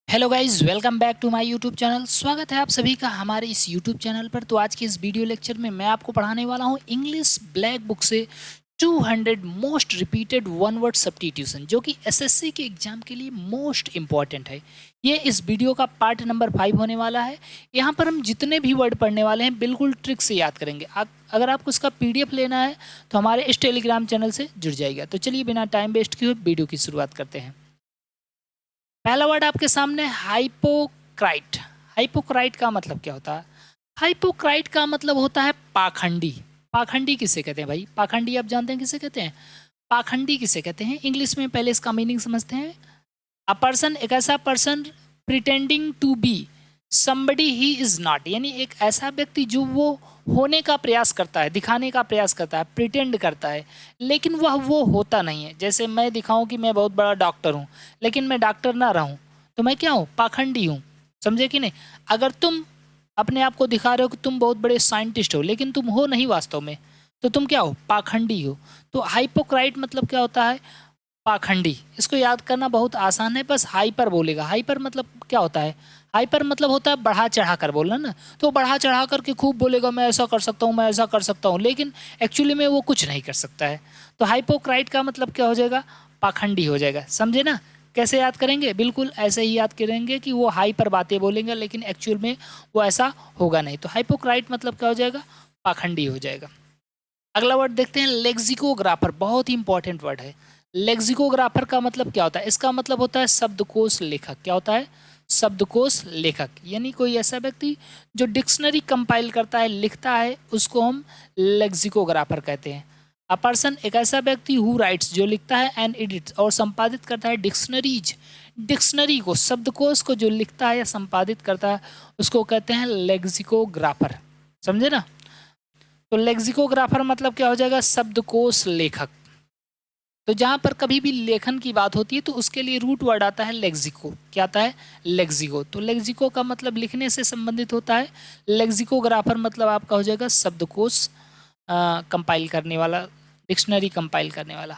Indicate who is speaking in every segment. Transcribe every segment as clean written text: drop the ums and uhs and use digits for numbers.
Speaker 1: Hello guys, welcome back to my YouTube channel. स्वागत है आप सभी का हमारे इस यूट्यूब चैनल पर। तो आज के इस वीडियो लेक्चर में मैं आपको पढ़ाने वाला हूं इंग्लिश ब्लैक बुक से 200 most repeated one word substitution, जो कि एसएससी के एग्जाम के लिए मोस्ट इंपॉर्टेंट है। ये इस वीडियो का पार्ट नंबर 5 होने वाला है। यहाँ पर हम जितने भी वर्ड पढ़ने वाले हैं बिल्कुल ट्रिक से याद करेंगे। अगर आपको इसका पीडीएफ लेना है तो हमारे इस टेलीग्राम चैनल से जुड़ जाइएगा। तो चलिए बिना टाइम वेस्ट किए वीडियो की शुरुआत करते हैं। पहला वर्ड आपके सामने हाइपोक्राइट। हाइपोक्राइट का मतलब क्या होता है? हाइपोक्राइट का मतलब होता है पाखंडी। पाखंडी किसे कहते हैं भाई? पाखंडी आप जानते हैं किसे कहते हैं? पाखंडी किसे कहते हैं इंग्लिश में? पहले इसका मीनिंग समझते हैं। अ पर्सन, एक ऐसा person pretending to be somebody he is not, यानी एक ऐसा व्यक्ति जो वो होने का प्रयास करता है, दिखाने का प्रयास करता है, प्रिटेंड करता है, लेकिन वह वो होता नहीं है। जैसे मैं दिखाऊं कि मैं बहुत बड़ा डॉक्टर हूं, लेकिन मैं डॉक्टर ना रहूं, तो मैं क्या हूं? पाखंडी हूं। समझे कि नहीं? अगर तुम अपने आप को दिखा रहे हो कि तुम बहुत बड़े साइंटिस्ट हो, लेकिन तुम हो नहीं वास्तव में, तो तुम क्या हो? पाखंडी हो। तो हाइपोक्राइट मतलब क्या होता है? पाखंडी। इसको याद करना बहुत आसान है, बस हाइपर बोलेगा। हाइपर मतलब क्या होता है? हाइपर मतलब होता है बढ़ा चढ़ा कर बोलना ना। तो बढ़ा चढ़ा करके खूब बोलेगा, मैं ऐसा कर सकता हूँ, मैं ऐसा कर सकता हूँ, लेकिन एक्चुअली में वो कुछ नहीं कर सकता है। तो हाइपोक्राइट का मतलब क्या हो जाएगा? पाखंडी हो जाएगा। समझे ना? कैसे याद करेंगे? बिल्कुल ऐसे ही याद करेंगे कि वो हाइपर बातें बोलेंगे, लेकिन एक्चुअल में वो ऐसा होगा नहीं। तो हाइपोक्राइट मतलब क्या हो जाएगा? पाखंडी हो जाएगा। अगला वर्ड देखते हैं, लेक्सिकोग्राफर। बहुत ही इंपॉर्टेंट वर्ड है। लेक्सिकोग्राफर का मतलब क्या होता है? इसका मतलब होता है शब्दकोश लेखक। क्या होता है? शब्दकोश लेखक, यानी कोई ऐसा व्यक्ति जो डिक्शनरी कंपाइल करता है, लिखता है, उसको हम लेक्सिकोग्राफर कहते हैं। अ पर्सन, एक ऐसा व्यक्ति हु राइट्स, जो लिखता है, एंड एडिट्स, और संपादित करता है, डिक्शनरीज, डिक्शनरी को, शब्दकोश को जो लिखता है या संपादित करता है, उसको कहते हैं लेक्सिकोग्राफर। समझे ना? तो लेक्सिकोग्राफर मतलब क्या हो जाएगा? शब्दकोश लेखक। तो जहाँ पर कभी भी लेखन की बात होती है तो उसके लिए रूट वर्ड आता है लेक्सिको। क्या आता है? लेक्सिको। तो लेक्सिको का मतलब लिखने से संबंधित होता है। लेक्सिकोग्राफर मतलब आपका हो जाएगा शब्दकोश कंपाइल करने वाला, डिक्शनरी कंपाइल करने वाला।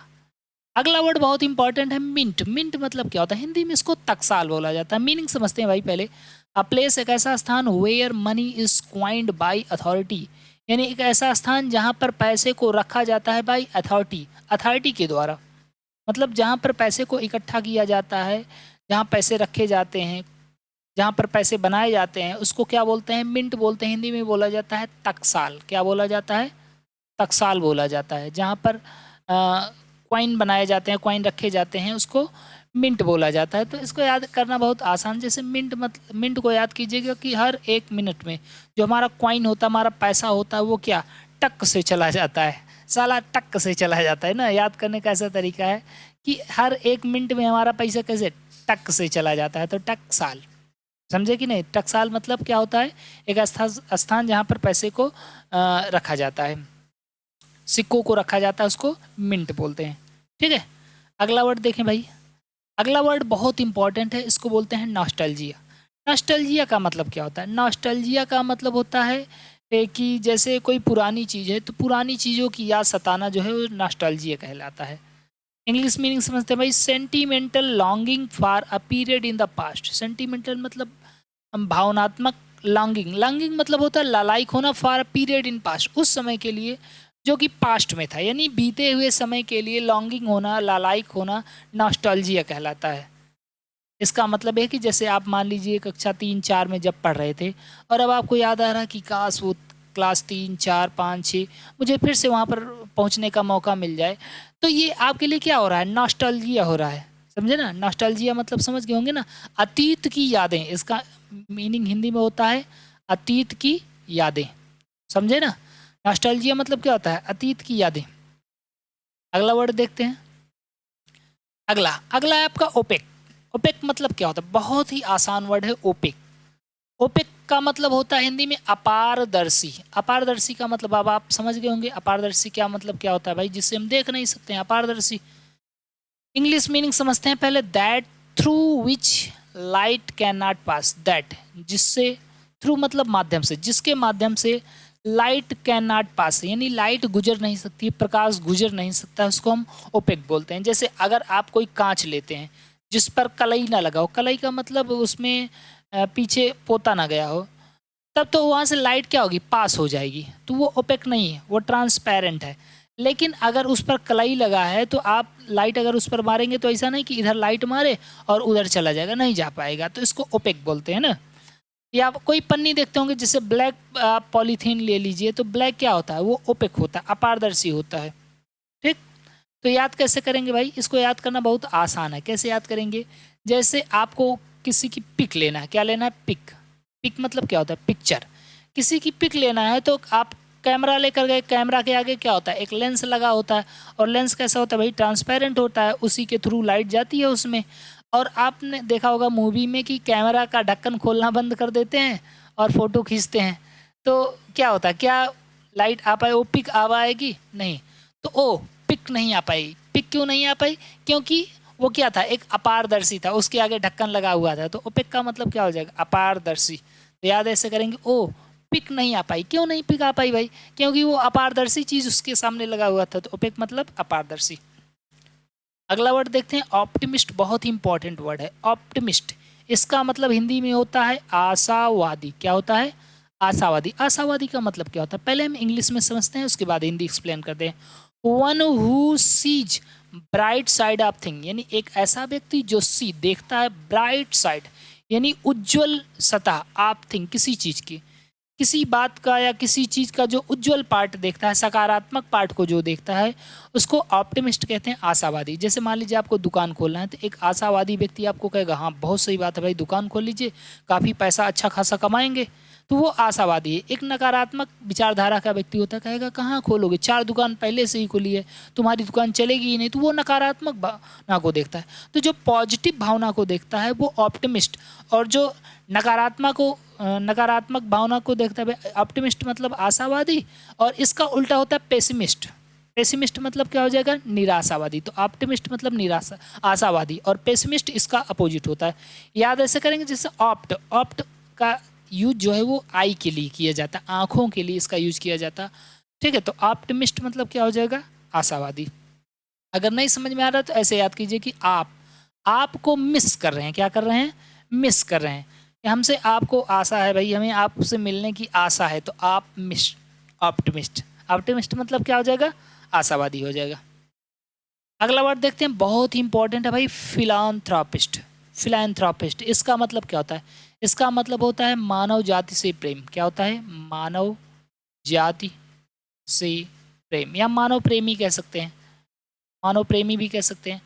Speaker 1: अगला वर्ड बहुत इंपॉर्टेंट है, मिंट। मिंट मतलब क्या होता है? हिंदी में इसको टकसाल बोला जाता है। मीनिंग समझते हैं भाई पहले। अ प्लेस, एक ऐसा स्थान, where money is coined by authority, यानी एक ऐसा स्थान जहाँ पर पैसे को रखा जाता है बाई अथॉरिटी, अथॉरिटी के द्वारा। मतलब जहाँ पर पैसे को इकट्ठा किया जाता है, जहाँ पैसे रखे जाते हैं, जहाँ पर पैसे बनाए जाते हैं, उसको क्या बोलते हैं? मिंट बोलते हैं। हिंदी में बोला जाता है टकसाल। क्या बोला जाता है? टकसाल बोला जाता है। जहाँ पर कॉइन बनाए जाते हैं, कॉइन रखे जाते हैं, उसको मिंट बोला जाता है। तो इसको याद करना बहुत आसान। जैसे मिंट, मतलब मिंट को याद कीजिएगा कि हर 1 मिनट में जो हमारा कॉइन होता है, हमारा पैसा होता है, वो क्या टक से चला जाता है। साला टक से चला जाता है ना। याद करने का ऐसा तरीका है कि हर 1 मिनट में हमारा पैसा कैसे टक से चला जाता है। तो टकसाल। समझे कि नहीं? टकसाल मतलब क्या होता है? एक स्थान जहाँ पर पैसे को रखा जाता है, सिक्कों को रखा जाता है, उसको मिंट बोलते हैं। ठीक है। अगला वर्ड देखें भाई। अगला वर्ड बहुत इंपॉर्टेंट है, इसको बोलते हैं नॉस्टैल्जिया। नॉस्टैल्जिया का मतलब क्या होता है? नॉस्टैल्जिया का मतलब होता है कि जैसे कोई पुरानी चीज़ है तो पुरानी चीज़ों की याद सताना जो है वो नॉस्टैल्जिया कहलाता है। इंग्लिश मीनिंग समझते हैं भाई। Sentimental longing for a period in the past. Sentimental मतलब भावनात्मक। लॉन्गिंग, लॉन्गिंग मतलब होता है लालायिक होना, for a period in past, उस समय के लिए जो कि पास्ट में था, यानी बीते हुए समय के लिए लॉन्गिंग होना, लालायिक होना, नॉस्टैल्जिया कहलाता है। इसका मतलब है कि जैसे आप मान लीजिए कक्षा 3 4 में जब पढ़ रहे थे और अब आपको याद आ रहा है कि काश वो क्लास 3 4 5 6 मुझे फिर से वहाँ पर पहुँचने का मौका मिल जाए। तो ये आपके लिए क्या हो रहा है? नॉस्टैल्जिया हो रहा है। समझे ना? नॉस्टैल्जिया मतलब समझ गए होंगे ना? अतीत की यादें। इसका मीनिंग हिंदी में होता है अतीत की यादें। समझे ना? नॉस्टैल्जिया मतलब क्या होता है? अतीत की यादें। अगला वर्ड देखते हैं। अगला अगला है आपका ओपेक। ओपेक मतलब क्या होता है? बहुत ही आसान वर्ड है ओपेक। ओपेक का मतलब होता है हिंदी में अपारदर्शी। अपारदर्शी का मतलब अब आप समझ गए होंगे। अपारदर्शी क्या मतलब क्या होता है भाई? जिससे हम देख नहीं सकते हैं, अपारदर्शी। इंग्लिश मीनिंग समझते हैं पहले। That through which light can not pass. That, जिससे, थ्रू मतलब माध्यम से, जिसके माध्यम से लाइट कैन नॉट पास, यानी लाइट गुजर नहीं सकती, प्रकाश गुजर नहीं सकता, उसको हम ओपेक बोलते हैं। जैसे अगर आप कोई कांच लेते हैं, जिस पर कलई ना लगा हो, कलई का मतलब उसमें पीछे पोता ना गया हो, तब तो वहाँ से लाइट क्या होगी, पास हो जाएगी, तो वो ओपेक नहीं है, वो ट्रांसपेरेंट है। लेकिन अगर उस पर कलई लगा है तो आप लाइट अगर उस पर मारेंगे तो ऐसा नहीं कि इधर लाइट मारे और उधर चला जाएगा, नहीं जा पाएगा, तो इसको ओपेक बोलते हैं ना। या आप कोई पन्नी देखते होंगे, जैसे ब्लैक पॉलीथीन ले लीजिए, तो ब्लैक क्या होता है, वो ओपेक होता है, अपारदर्शी होता है। ठीक, तो याद कैसे करेंगे भाई, इसको याद करना बहुत आसान है। कैसे याद करेंगे, जैसे आपको किसी की पिक लेना है, क्या लेना है, पिक। पिक मतलब क्या होता है, पिक्चर। किसी की पिक लेना है तो आप कैमरा लेकर गए, कैमरा के आगे क्या होता है, एक लेंस लगा होता है, और लेंस कैसा होता है भाई, ट्रांसपेरेंट होता है, उसी के थ्रू लाइट जाती है उसमें। और आपने देखा होगा मूवी में कि कैमरा का ढक्कन खोलना बंद कर देते हैं और फोटो खींचते हैं, तो क्या होता है, क्या लाइट आ पाए, वो पिक आ पाएगी नहीं, तो ओ पिक नहीं आ पाई। पिक क्यों नहीं आ पाई, क्योंकि वो क्या था, एक अपारदर्शी था, उसके आगे ढक्कन लगा हुआ था, तो ओपेक का मतलब क्या हो जाएगा, अपारदर्शी। तो याद ऐसे करेंगे, ओ पिक नहीं आ पाई, क्यों नहीं पिक आ पाई भाई, क्योंकि वो अपारदर्शी चीज उसके सामने लगा हुआ था, तो ओपेक मतलब अपारदर्शी। अगला वर्ड देखते हैं, ऑप्टिमिस्ट, बहुत ही इंपॉर्टेंट वर्ड है ऑप्टिमिस्ट। इसका मतलब हिंदी में होता है आशावादी। क्या होता है, आशावादी। आशावादी का मतलब क्या होता है, पहले हम इंग्लिश में समझते हैं, उसके बाद हिंदी एक्सप्लेन करते हैं। One who seize bright side of thing, यानी एक ऐसा व्यक्ति जो सी देखता है, ब्राइट साइड यानी उज्जवल सतह, ऑफ थिंग किसी चीज की, किसी बात का या किसी चीज़ का जो उज्जवल पार्ट देखता है, सकारात्मक पार्ट को जो देखता है, उसको ऑप्टिमिस्ट कहते हैं, आशावादी। जैसे मान लीजिए आपको दुकान खोलना है, तो एक आशावादी व्यक्ति आपको कहेगा हाँ बहुत सही बात है भाई, दुकान खोल लीजिए, काफ़ी पैसा अच्छा खासा कमाएंगे, तो वो आशावादी है। एक नकारात्मक विचारधारा का व्यक्ति होता है, कहेगा कहाँ खोलोगे, 4 दुकान पहले से ही खुली है, तुम्हारी दुकान चलेगी ही नहीं, तो वो नकारात्मक भावना को देखता है। तो जो पॉजिटिव भावना को देखता है वो ऑप्टिमिस्ट, और जो नकारात्मक भावना को देखता है ऑप्टिमिस्ट मतलब आशावादी, और इसका उल्टा होता है पेसिमिस्ट। पेसिमिस्ट मतलब क्या हो जाएगा, निराशावादी। तो ऑप्टिमिस्ट मतलब निराशा आशावादी, और पेसिमिस्ट इसका अपोजिट होता है। याद ऐसे करेंगे, जैसे ऑप्ट, ऑप्ट का यूज जो है वो आई के लिए किया जाता है, आँखों के लिए इसका यूज किया जाता है। ठीक है, तो ऑप्टिमिस्ट मतलब क्या हो जाएगा, आशावादी। अगर नहीं समझ में आ रहा तो ऐसे याद कीजिए कि आपको मिस कर रहे हैं, क्या कर रहे हैं, मिस कर रहे हैं। हमसे आपको आशा है भाई, हमें आपसे मिलने की आशा है, तो आप मिस, ऑप्टिमिस्ट। ऑप्टिमिस्ट मतलब क्या हो जाएगा, आशावादी हो जाएगा। अगला वर्ड देखते हैं, बहुत ही इंपॉर्टेंट है भाई, फिलांथ्रोपिस्ट। फिलांथ्रोपिस्ट इसका मतलब क्या होता है, इसका मतलब होता है मानव जाति से प्रेम। क्या होता है, मानव जाति से प्रेम, या मानव प्रेमी कह सकते हैं, मानव प्रेमी भी कह सकते हैं।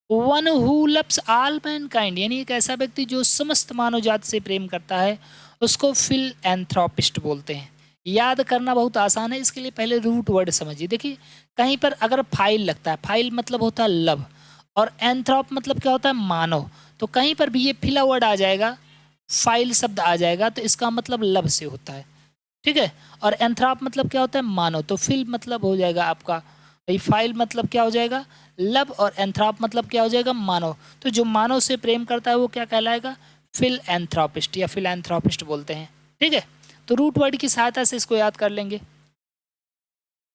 Speaker 1: One who loves all Mankind, यानी एक ऐसा व्यक्ति जो समस्त मानव जाति से प्रेम करता है, उसको फिलएंथ्रोपिस्ट बोलते हैं। याद करना बहुत आसान है, इसके लिए पहले रूट वर्ड समझिए। देखिए कहीं पर अगर फाइल लगता है, फाइल मतलब होता है लव, और एंथ्रोप मतलब क्या होता है, मानव, तो कहीं पर भी ये फिला वर्ड आ जाएगा, फाइल शब्द आ जाएगा, तो इसका मतलब लव से होता है। ठीक है, और एंथ्रोप मतलब क्या होता है, मानव, तो फिल मतलब हो जाएगा आपका भाई, फाइल मतलब क्या हो जाएगा, लव, और एंथ्रोप मतलब क्या हो जाएगा, मानव। तो जो मानव से प्रेम करता है वो क्या कहलाएगा, फिलएंथ्रोपिस्ट या फिलएंथ्रोपिस्ट बोलते हैं। ठीक है, तो रूट वर्ड की सहायता से इसको याद कर लेंगे।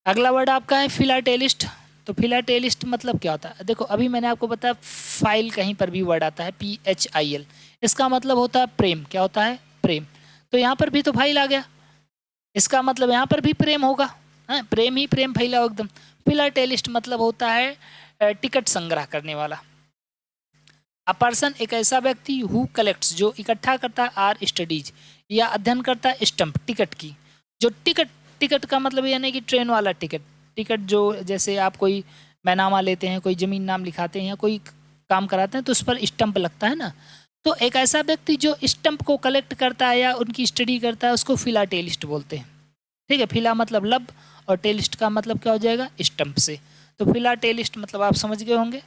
Speaker 1: अगला वर्ड आपका है फिलाटेलिस्ट। तो फिलाटेलिस्ट मतलब क्या होता है, देखो अभी मैंने आपको बताया फाइल कहीं पर भी वर्ड आता है PHIL, इसका मतलब होता है प्रेम। क्या होता है, प्रेम। तो यहाँ पर भी तो फाइल आ गया, इसका मतलब यहाँ पर भी प्रेम होगा, हाँ प्रेम ही प्रेम फैला हो एकदम। फिलाटेलिस्ट मतलब होता है टिकट संग्रह करने वाला। अ पर्सन एक ऐसा व्यक्ति हु कलेक्ट्स, जो इकट्ठा करता है, आर स्टडीज या अध्ययन करता है, स्टम्प टिकट की। जो टिकट, टिकट का मतलब यानी कि ट्रेन वाला टिकट, टिकट जो जैसे आप कोई बैनामा लेते हैं, कोई ज़मीन नाम लिखाते हैं या कोई काम कराते हैं, तो उस पर स्टम्प लगता है ना। तो एक ऐसा व्यक्ति जो स्टम्प को कलेक्ट करता है या उनकी स्टडी करता है, उसको फिलाटेलिस्ट बोलते हैं। ठीक है, फिला मतलब लब, और टेलिस्ट का मतलब क्या हो जाएगा, स्टम्प से। तो फिलाटेलिस्ट मतलब आप समझ गए होंगे,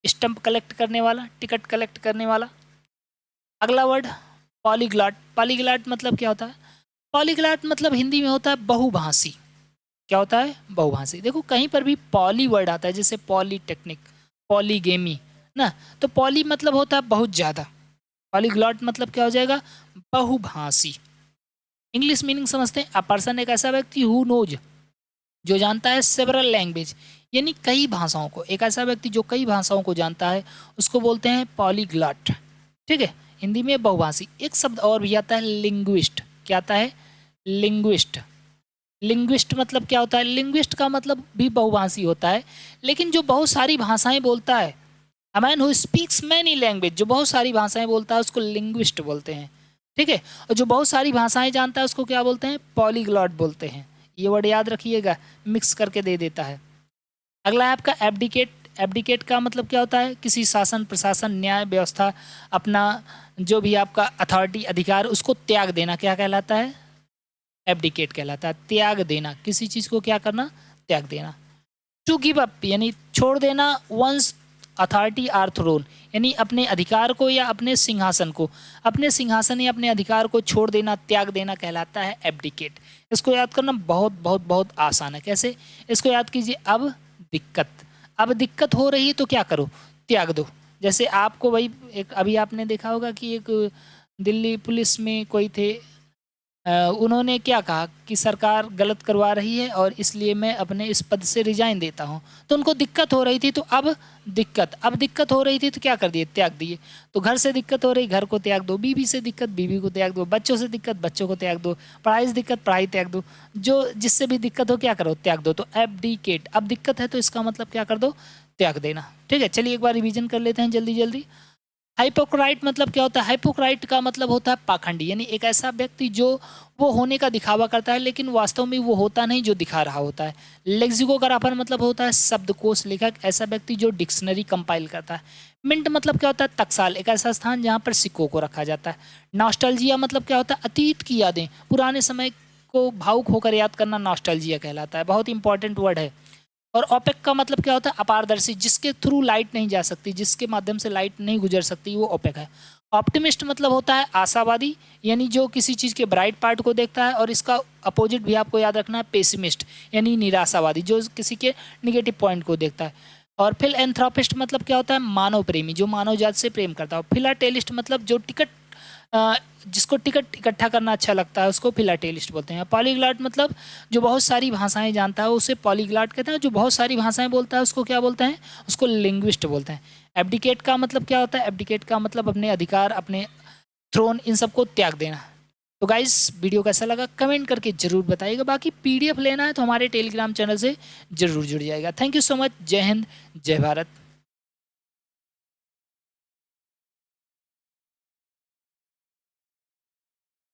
Speaker 1: स्टम्प कलेक्ट करने वाला, टिकट कलेक्ट करने वाला। अगला वर्ड पॉलीग्लॉट। पॉलीग्लॉट मतलब क्या होता है, पॉलीग्लॉट मतलब हिंदी में होता है बहुभाषी। क्या होता है, बहुभाषी। देखो कहीं पर भी पॉली वर्ड आता है, जैसे पॉलीटेक्निक, पॉलीगेमी ना, तो पॉली मतलब होता है बहुत ज़्यादा, पॉलीग्लॉट मतलब क्या हो जाएगा, बहुभाषी। इंग्लिश मीनिंग समझते हैं, अ पर्सन एक ऐसा व्यक्ति हु नोज, जो जानता है सेवरल लैंग्वेज, यानी कई भाषाओं को। एक ऐसा व्यक्ति जो कई भाषाओं को जानता है उसको बोलते हैं पॉलीग्लॉट। ठीक है, हिंदी में बहुभाषी। एक शब्द और भी आता है लिंग्विस्ट। क्या आता है? लिंग्विस्ट। लिंग्विस्ट मतलब क्या होता है? लिंग्विस्ट का मतलब भी बहुभाषी होता है, लेकिन जो बहुत सारी भाषाएं बोलता है, a man who speaks many language, जो बहुत सारी भाषाएं बोलता है उसको लिंग्विस्ट बोलते हैं। ठीक है, और जो बहुत सारी भाषाएं जानता है उसको क्या बोलते हैं? पॉलीग्लॉट बोलते हैं। ये वर्ड याद रखिएगा, मिक्स करके दे देता है। अगला है आपका एब्डिकेट। एब्डिकेट का मतलब क्या होता है? किसी शासन, प्रशासन, न्याय व्यवस्था, अपना जो भी आपका अथॉरिटी, अधिकार, उसको त्याग देना क्या कहलाता है? एब्डिकेट कहलाता है। त्याग देना, किसी चीज़ को क्या करना? त्याग देना। टू गिव अप यानी छोड़ देना, वंस अथॉरिटी आर थ्रोन यानी अपने अधिकार को या अपने सिंहासन को, अपने सिंहासन या अपने अधिकार को छोड़ देना, त्याग देना कहलाता है एब्डिकेट। इसको याद करना बहुत बहुत बहुत आसान है। कैसे? इसको याद कीजिए। अब दिक्कत हो रही है तो क्या करो? त्याग दो। जैसे आपको भाई एक अभी आपने देखा होगा कि एक दिल्ली पुलिस में कोई थे, उन्होंने क्या कहा कि सरकार गलत करवा रही है और इसलिए मैं अपने इस पद से रिजाइन देता हूँ। तो उनको दिक्कत हो रही थी, तो अब दिक्कत हो रही थी तो क्या कर दिए? त्याग दिए। तो घर से दिक्कत हो रही, घर को त्याग दो। बीवी से दिक्कत, बीवी को त्याग दो। बच्चों से दिक्कत, बच्चों को त्याग दो। पढ़ाई से दिक्कत, पढ़ाई त्याग दो। जो जिससे भी दिक्कत हो क्या करो? त्याग दो। तो एब्डिकेट, अब दिक्कत है तो इसका मतलब क्या कर दो? त्याग देना। ठीक है, चलिए एक बार रिवीजन कर लेते हैं जल्दी जल्दी। हाइपोक्राइट मतलब क्या होता है? हाइपोक्राइट का मतलब होता है पाखंडी, यानी एक ऐसा व्यक्ति जो वो होने का दिखावा करता है लेकिन वास्तव में वो होता नहीं जो दिखा रहा होता है। लेक्सिकोग्राफर मतलब होता है शब्दकोश लेखक, ऐसा व्यक्ति जो डिक्शनरी कंपाइल करता है। मिंट मतलब क्या होता है? टकसाल, एक ऐसा स्थान जहाँ पर सिक्कों को रखा जाता है। नॉस्टैल्जिया मतलब क्या होता है? अतीत की यादें, पुराने समय को भावुक होकर याद करना नॉस्टैल्जिया कहलाता है। बहुत इंपॉर्टेंट वर्ड है। और ओपेक का मतलब क्या होता है? अपारदर्शी, जिसके थ्रू लाइट नहीं जा सकती, जिसके माध्यम से लाइट नहीं गुजर सकती, वो ओपेक है। ऑप्टिमिस्ट मतलब होता है आशावादी, यानी जो किसी चीज़ के ब्राइट पार्ट को देखता है। और इसका अपोजिट भी आपको याद रखना है, पेसिमिस्ट यानी निराशावादी, जो किसी के निगेटिव पॉइंट को देखता है। और फिलएंथ्रोपिस्ट मतलब क्या होता है? मानव प्रेमी, जो मानव जात से प्रेम करता है। फिलाटेलिस्ट मतलब जो जिसको टिकट इकट्ठा करना अच्छा लगता है उसको फिलाटेलिस्ट बोलते हैं। पॉलीग्लॉट मतलब जो बहुत सारी भाषाएं जानता है उसे पॉलीग्लॉट कहते हैं। जो बहुत सारी भाषाएं बोलता है उसको क्या बोलते हैं? उसको लिंग्विस्ट बोलते हैं। एब्डिकेट का मतलब क्या होता है? एब्डिकेट का मतलब अपने अधिकार, अपने थ्रोन, इन सबको त्याग देना। तो गाइस, वीडियो कैसा लगा कमेंट करके जरूर बताइएगा। बाकी पीडीएफ लेना है तो हमारे टेलीग्राम चैनल से जरूर जुड़ जाएगा। Thank you so much. जय हिंद, जय भारत।